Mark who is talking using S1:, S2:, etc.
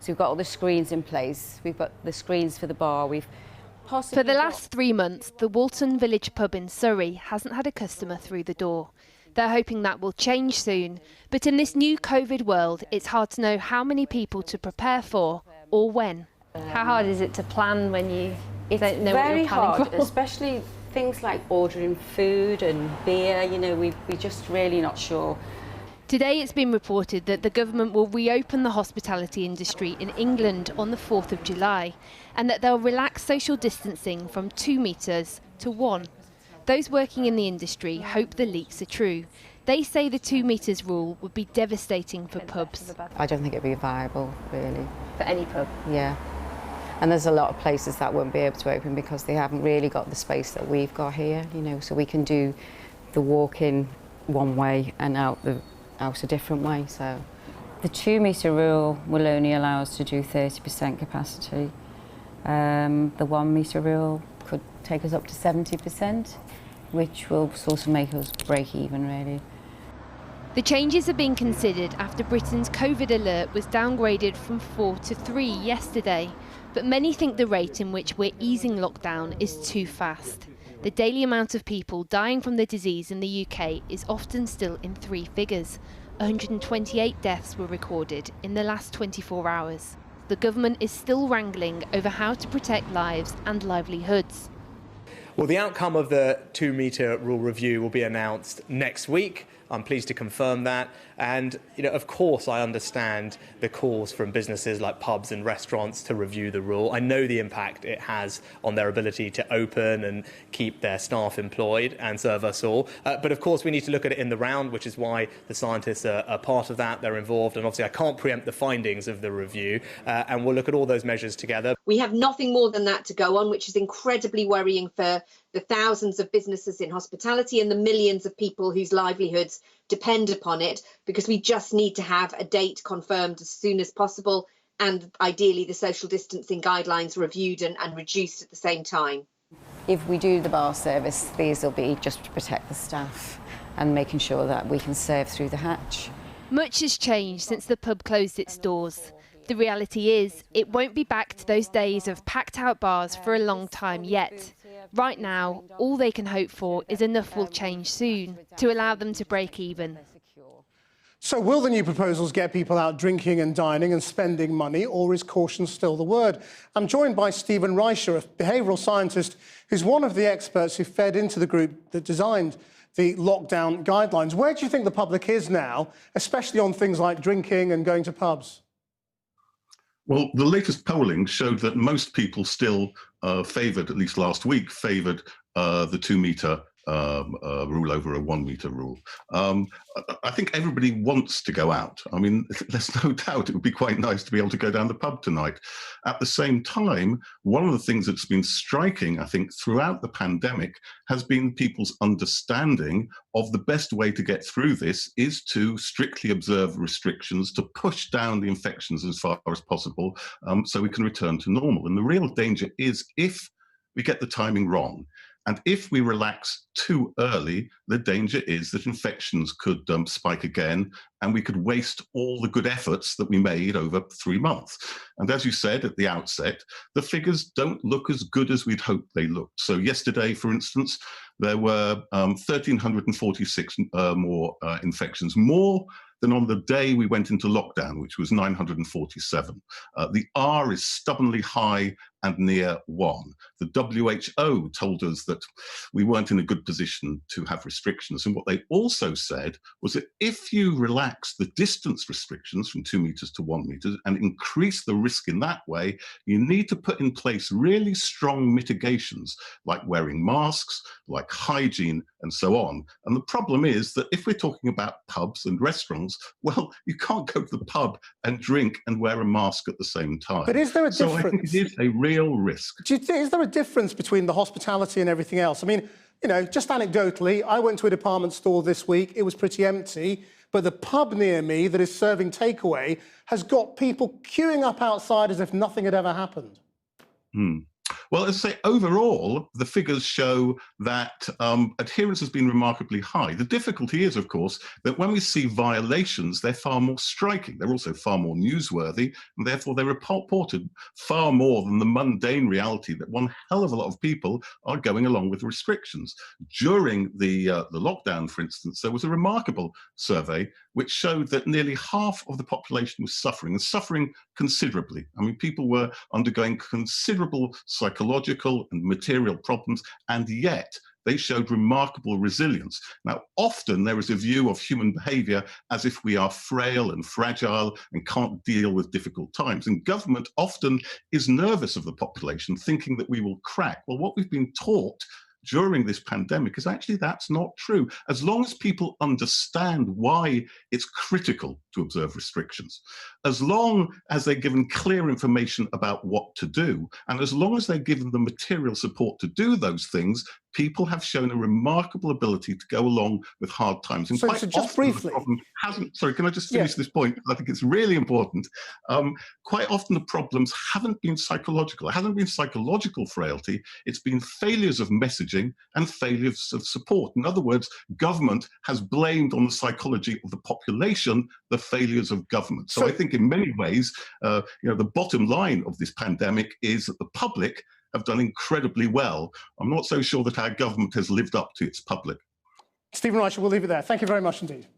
S1: So we've got all the screens in place. We've got the screens for the bar.
S2: For the last 3 months, the Walton Village pub in Surrey hasn't had a customer through the door. They're hoping that will change soon, but in this new COVID world, it's hard to know how many people to prepare for or when. How hard is it to plan when you don't know what you're planning for?
S1: It's very hard, especially things like ordering food and beer. You know, we're just really not sure.
S2: Today it's been reported that the government will reopen the hospitality industry in England on the 4th of July and that they'll relax social distancing from 2 metres to 1. Those working in the industry hope the leaks are true. They say the 2 metres rule would be devastating for pubs.
S1: I don't think it'd be viable, really.
S2: For any pub?
S1: Yeah. And there's a lot of places that won't be able to open because they haven't really got the space that we've got here, you know, so we can do the walk-in one way and out a different way. So the 2 metre rule will only allow us to do 30% capacity. The 1 metre rule could take us up to 70%, which will sort of make us break even, really.
S2: The changes are being considered after Britain's COVID alert was downgraded from 4 to 3 yesterday. But many think the rate in which we're easing lockdown is too fast. The daily amount of people dying from the disease in the UK is often still in 3 figures. 128 deaths were recorded in the last 24 hours. The government is still wrangling over how to protect lives and livelihoods.
S3: Well, the outcome of the 2 metre rule review will be announced next week. I'm pleased to confirm that. And, you know, of course, I understand the calls from businesses like pubs and restaurants to review the rule. I know the impact it has on their ability to open and keep their staff employed and serve us all. But, of course, we need to look at it in the round, which is why the scientists are part of that. They're involved. And obviously, I can't preempt the findings of the review. And we'll look at all those measures together.
S4: We have nothing more than that to go on, which is incredibly worrying for the thousands of businesses in hospitality and the millions of people whose livelihoods depend upon it, because we just need to have a date confirmed as soon as possible and ideally the social distancing guidelines reviewed and reduced at the same time.
S1: If we do the bar service, these will be just to protect the staff and making sure that we can serve through the hatch.
S2: Much has changed since the pub closed its doors. The reality is, it won't be back to those days of packed-out bars for a long time yet. Right now, all they can hope for is enough will change soon to allow them to break even.
S5: So will the new proposals get people out drinking and dining and spending money, or is caution still the word? I'm joined by Stephen Reicher, a behavioural scientist who's one of the experts who fed into the group that designed the lockdown guidelines. Where do you think the public is now, especially on things like drinking and going to pubs?
S6: Well, the latest polling showed that most people still favoured, at least last week, favoured the 2 metre rule over a 1 metre rule. I think everybody wants to go out. I mean, there's no doubt it would be quite nice to be able to go down the pub tonight. At the same time, one of the things that's been striking, I think, throughout the pandemic has been people's understanding of the best way to get through this is to strictly observe restrictions, to push down the infections as far as possible, so we can return to normal. And the real danger is if we get the timing wrong. And if we relax too early, the danger is that infections could spike again, and we could waste all the good efforts that we made over 3 months. And as you said at the outset, the figures don't look as good as we'd hoped they looked. So yesterday, for instance, there were 1,346 more infections, more than on the day we went into lockdown, which was 947. The R is stubbornly high and near 1. The WHO told us that we weren't in a good position to have restrictions. And what they also said was that if you relax the distance restrictions from 2 metres to 1 metre and increase the risk in that way, you need to put in place really strong mitigations, like wearing masks, like hygiene, and so on. And the problem is that if we're talking about pubs and restaurants, well, you can't go to the pub and drink and wear a mask at the same time.
S5: But is there a difference?
S6: So I think it is a real risk.
S5: Is there a difference between the hospitality and everything else? I mean, you know, just anecdotally, I went to a department store this week. It was pretty empty, but the pub near me that is serving takeaway has got people queuing up outside as if nothing had ever happened.
S6: Well, as I say, overall, the figures show that adherence has been remarkably high. The difficulty is, of course, that when we see violations, they're far more striking. They're also far more newsworthy, and therefore they're reported far more than the mundane reality that one hell of a lot of people are going along with restrictions. During the lockdown, for instance, there was a remarkable survey which showed that nearly half of the population was suffering, and suffering considerably. I mean, people were undergoing considerable psychological and material problems, and yet they showed remarkable resilience. Now, often there is a view of human behavior as if we are frail and fragile and can't deal with difficult times. And government often is nervous of the population, thinking that we will crack. Well, what we've been taught during this pandemic is actually that's not true. As long as people understand why it's critical to observe restrictions, as long as they're given clear information about what to do, and as long as they're given the material support to do those things, people have shown a remarkable ability to go along with hard times. And
S5: So
S6: quite
S5: just
S6: often
S5: briefly,
S6: the problem hasn't, sorry, can I just finish
S5: Yeah.
S6: this point? I think it's really important. Quite often the problems haven't been psychological. It hasn't been psychological frailty. It's been failures of messaging and failures of support. In other words, government has blamed on the psychology of the population the failures of government. So I think in many ways, the bottom line of this pandemic is that the public have done incredibly well. I'm not so sure that our government has lived up to its public.
S5: Stephen Reicher, we'll leave it there. Thank you very much indeed.